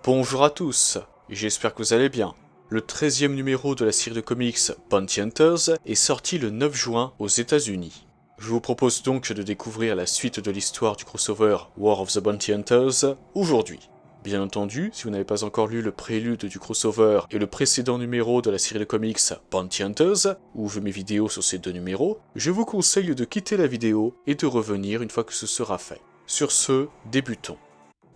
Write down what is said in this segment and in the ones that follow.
Bonjour à tous, j'espère que vous allez bien. Le 13e numéro de la série de comics Bounty Hunters est sorti le 9 juin aux États-Unis. Je vous propose donc de découvrir la suite de l'histoire du crossover War of the Bounty Hunters aujourd'hui. Bien entendu, si vous n'avez pas encore lu le prélude du crossover et le précédent numéro de la série de comics Bounty Hunters, où je mets vidéo sur ces deux numéros, je vous conseille de quitter la vidéo et de revenir une fois que ce sera fait. Sur ce, débutons.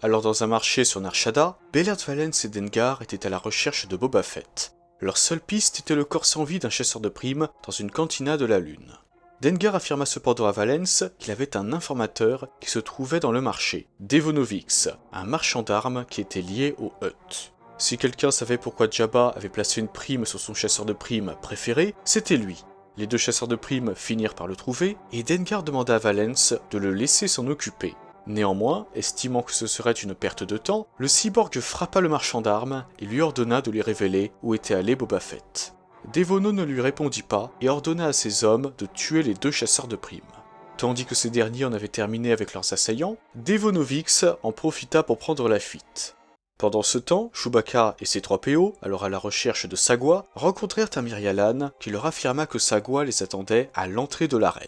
Alors dans un marché sur Nar Shaddaa, Bellard Valance et Dengar étaient à la recherche de Boba Fett. Leur seule piste était le corps sans vie d'un chasseur de primes dans une cantina de la Lune. Dengar affirma cependant à Valance qu'il avait un informateur qui se trouvait dans le marché, Devonovix, un marchand d'armes qui était lié au Hutt. Si quelqu'un savait pourquoi Jabba avait placé une prime sur son chasseur de primes préféré, c'était lui. Les deux chasseurs de primes finirent par le trouver, et Dengar demanda à Valance de le laisser s'en occuper. Néanmoins, estimant que ce serait une perte de temps, le cyborg frappa le marchand d'armes et lui ordonna de lui révéler où était allé Boba Fett. Devono ne lui répondit pas et ordonna à ses hommes de tuer les deux chasseurs de primes. Tandis que ces derniers en avaient terminé avec leurs assaillants, Devonovix en profita pour prendre la fuite. Pendant ce temps, Chewbacca et ses 3 PO, alors à la recherche de Sagwa, rencontrèrent un Mirialan qui leur affirma que Sagwa les attendait à l'entrée de l'arène.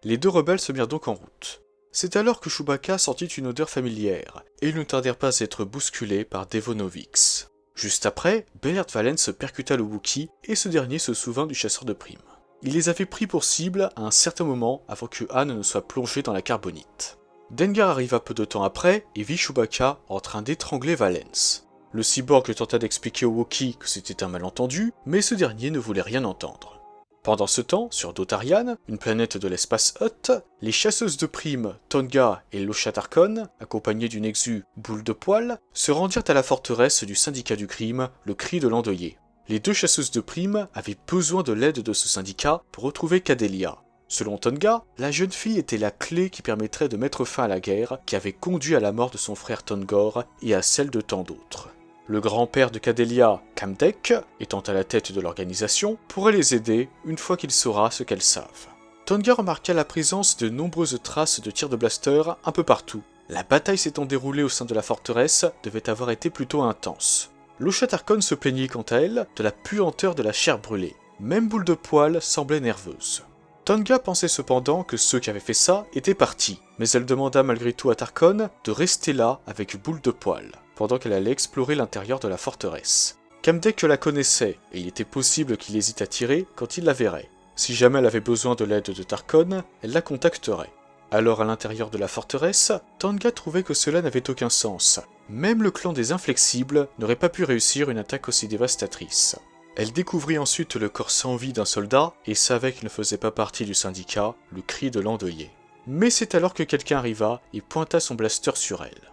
Les deux rebelles se mirent donc en route. C'est alors que Chewbacca sentit une odeur familière, et ils ne tardèrent pas à être bousculés par Devonovix. Juste après, Bellard Valance percuta le Wookiee, et ce dernier se souvint du chasseur de primes. Il les avait pris pour cible à un certain moment avant que Han ne soit plongé dans la carbonite. Dengar arriva peu de temps après, et vit Chewbacca en train d'étrangler Valance. Le cyborg tenta d'expliquer au Wookiee que c'était un malentendu, mais ce dernier ne voulait rien entendre. Pendant ce temps, sur Dotarian, une planète de l'espace Hutt, les chasseuses de primes Tonga et Losha Tarkon, accompagnées du Nexu Boule de Poil, se rendirent à la forteresse du syndicat du crime, le Cri de l'Endeuillé. Les deux chasseuses de primes avaient besoin de l'aide de ce syndicat pour retrouver Cadelia. Selon Tonga, la jeune fille était la clé qui permettrait de mettre fin à la guerre qui avait conduit à la mort de son frère Tongor et à celle de tant d'autres. Le grand-père de Cadelia, Kamdek, étant à la tête de l'organisation, pourrait les aider une fois qu'il saura ce qu'elles savent. Tonga remarqua la présence de nombreuses traces de tirs de blaster un peu partout. La bataille s'étant déroulée au sein de la forteresse devait avoir été plutôt intense. Losha Tarkon se plaignit quant à elle de la puanteur de la chair brûlée. Même Boule de Poil semblait nerveuse. Tonga pensait cependant que ceux qui avaient fait ça étaient partis, mais elle demanda malgré tout à Tarkon de rester là avec Boule de Poil, pendant qu'elle allait explorer l'intérieur de la forteresse. Kamdek la connaissait, et il était possible qu'il hésite à tirer quand il la verrait. Si jamais elle avait besoin de l'aide de Tarkon, elle la contacterait. Alors à l'intérieur de la forteresse, Tonga trouvait que cela n'avait aucun sens. Même le clan des Inflexibles n'aurait pas pu réussir une attaque aussi dévastatrice. Elle découvrit ensuite le corps sans vie d'un soldat et savait qu'il ne faisait pas partie du syndicat, le Cri de l'Endeuillé. Mais c'est alors que quelqu'un arriva et pointa son blaster sur elle.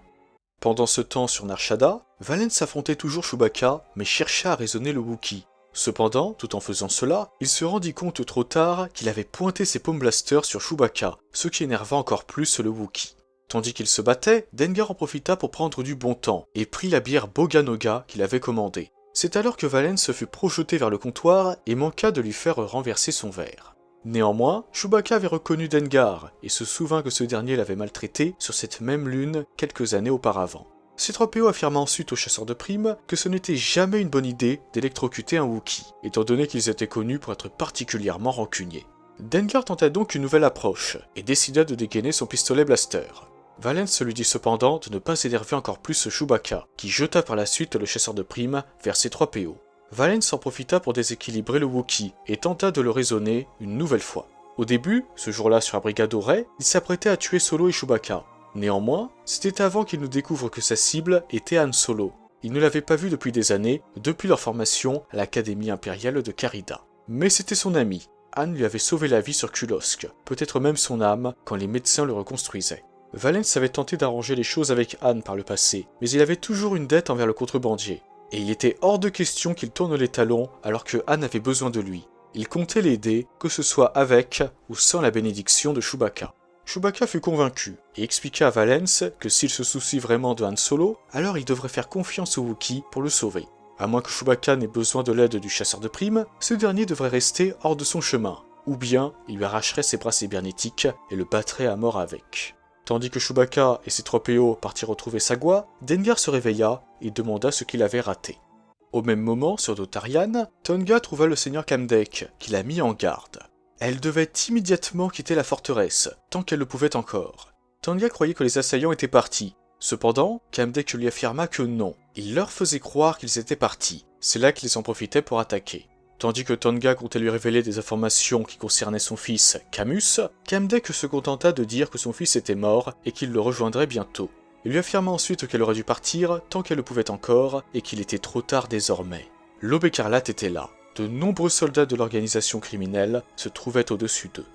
Pendant ce temps sur Nar Shaddaa, Valance affrontait toujours Chewbacca mais chercha à raisonner le Wookiee. Cependant, tout en faisant cela, il se rendit compte trop tard qu'il avait pointé ses paumes blasters sur Chewbacca, ce qui énerva encore plus le Wookiee. Tandis qu'il se battait, Dengar en profita pour prendre du bon temps et prit la bière Boganoga qu'il avait commandée. C'est alors que Valance fut projeté vers le comptoir et manqua de lui faire renverser son verre. Néanmoins, Chewbacca avait reconnu Dengar et se souvint que ce dernier l'avait maltraité sur cette même lune quelques années auparavant. C-3PO affirma ensuite aux chasseurs de primes que ce n'était jamais une bonne idée d'électrocuter un Wookiee, étant donné qu'ils étaient connus pour être particulièrement rancuniers. Dengar tenta donc une nouvelle approche et décida de dégainer son pistolet blaster. Valance lui dit cependant de ne pas énerver encore plus Chewbacca, qui jeta par la suite le chasseur de primes vers C-3PO. Valance en profita pour déséquilibrer le Wookiee et tenta de le raisonner une nouvelle fois. Au début, ce jour-là sur la brigade Auray, il s'apprêtait à tuer Solo et Chewbacca. Néanmoins, c'était avant qu'il ne découvre que sa cible était Han Solo. Il ne l'avait pas vu depuis des années, depuis leur formation à l'Académie impériale de Carida. Mais c'était son ami. Han lui avait sauvé la vie sur Kulosk, peut-être même son âme quand les médecins le reconstruisaient. Valance avait tenté d'arranger les choses avec Han par le passé, mais il avait toujours une dette envers le contrebandier. Et il était hors de question qu'il tourne les talons alors que Han avait besoin de lui. Il comptait l'aider, que ce soit avec ou sans la bénédiction de Chewbacca. Chewbacca fut convaincu et expliqua à Valance que s'il se soucie vraiment de Han Solo, alors il devrait faire confiance au Wookiee pour le sauver. À moins que Chewbacca n'ait besoin de l'aide du chasseur de primes, ce dernier devrait rester hors de son chemin, ou bien il lui arracherait ses bras cybernétiques et le battrait à mort avec. Tandis que Chewbacca et ses 3 PO partirent retrouver Sagwa, Dengar se réveilla et demanda ce qu'il avait raté. Au même moment, sur Dotarian, Tonga trouva le seigneur Kamdek, qui l'a mis en garde. Elle devait immédiatement quitter la forteresse, tant qu'elle le pouvait encore. Tonga croyait que les assaillants étaient partis. Cependant, Kamdek lui affirma que non, il leur faisait croire qu'ils étaient partis. C'est là qu'ils en profitaient pour attaquer. Tandis que Tonga comptait lui révéler des informations qui concernaient son fils, Camus, Kamdek se contenta de dire que son fils était mort et qu'il le rejoindrait bientôt. Il lui affirma ensuite qu'elle aurait dû partir tant qu'elle le pouvait encore et qu'il était trop tard désormais. L'Aube écarlate était là. De nombreux soldats de l'organisation criminelle se trouvaient au-dessus d'eux.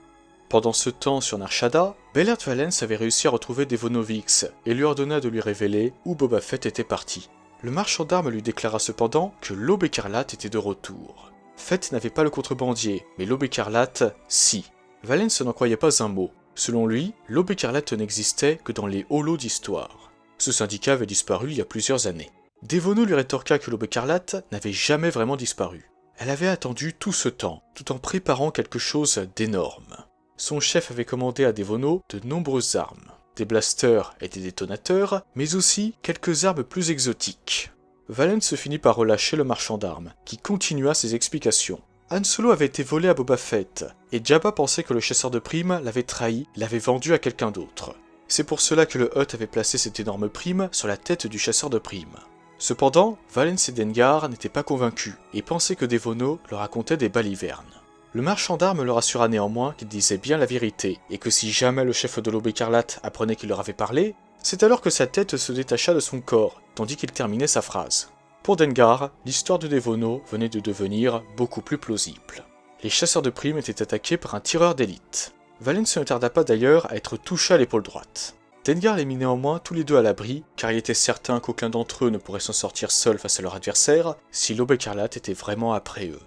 Pendant ce temps, sur Nar Shaddaa, Bellard Valance avait réussi à retrouver Devonovix et lui ordonna de lui révéler où Boba Fett était parti. Le marchand d'armes lui déclara cependant que l'Aube écarlate était de retour. Fett n'avait pas le contrebandier, mais l'Aube écarlate, si. Valance n'en croyait pas un mot. Selon lui, l'Aube écarlate n'existait que dans les holos d'histoire. Ce syndicat avait disparu il y a plusieurs années. Devono lui rétorqua que l'Aube écarlate n'avait jamais vraiment disparu. Elle avait attendu tout ce temps, tout en préparant quelque chose d'énorme. Son chef avait commandé à Devono de nombreuses armes. Des blasters et des détonateurs, mais aussi quelques armes plus exotiques. Valance finit par relâcher le marchand d'armes, qui continua ses explications. Han Solo avait été volé à Boba Fett, et Jabba pensait que le chasseur de primes l'avait trahi, l'avait vendu à quelqu'un d'autre. C'est pour cela que le Hutt avait placé cette énorme prime sur la tête du chasseur de primes. Cependant, Valance et Dengar n'étaient pas convaincus, et pensaient que Devono leur racontait des balivernes. Le marchand d'armes leur assura néanmoins qu'il disait bien la vérité, et que si jamais le chef de l'Aube écarlate apprenait qu'il leur avait parlé, c'est alors que sa tête se détacha de son corps, tandis qu'il terminait sa phrase. Pour Dengar, l'histoire de Devono venait de devenir beaucoup plus plausible. Les chasseurs de primes étaient attaqués par un tireur d'élite. Valance ne tarda pas d'ailleurs à être touché à l'épaule droite. Dengar les mit néanmoins tous les deux à l'abri, car il était certain qu'aucun d'entre eux ne pourrait s'en sortir seul face à leur adversaire, si l'Aube écarlate était vraiment après eux.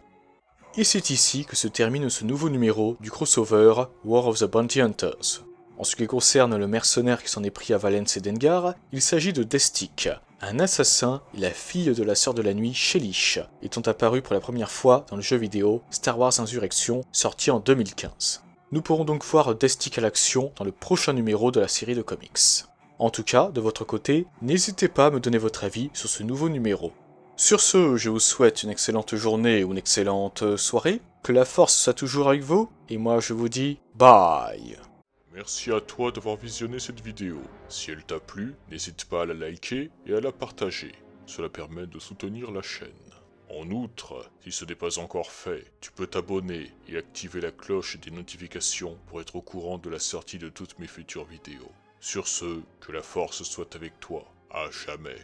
Et c'est ici que se termine ce nouveau numéro du crossover War of the Bounty Hunters. En ce qui concerne le mercenaire qui s'en est pris à Valance et Dengar, il s'agit de Destik, un assassin et la fille de la sœur de la nuit Shelish, étant apparu pour la première fois dans le jeu vidéo Star Wars Insurrection, sorti en 2015. Nous pourrons donc voir Destik à l'action dans le prochain numéro de la série de comics. En tout cas, de votre côté, n'hésitez pas à me donner votre avis sur ce nouveau numéro. Sur ce, je vous souhaite une excellente journée ou une excellente soirée, que la force soit toujours avec vous, et moi je vous dis bye. Merci à toi d'avoir visionné cette vidéo. Si elle t'a plu, n'hésite pas à la liker et à la partager. Cela permet de soutenir la chaîne. En outre, si ce n'est pas encore fait, tu peux t'abonner et activer la cloche des notifications pour être au courant de la sortie de toutes mes futures vidéos. Sur ce, que la force soit avec toi, à jamais.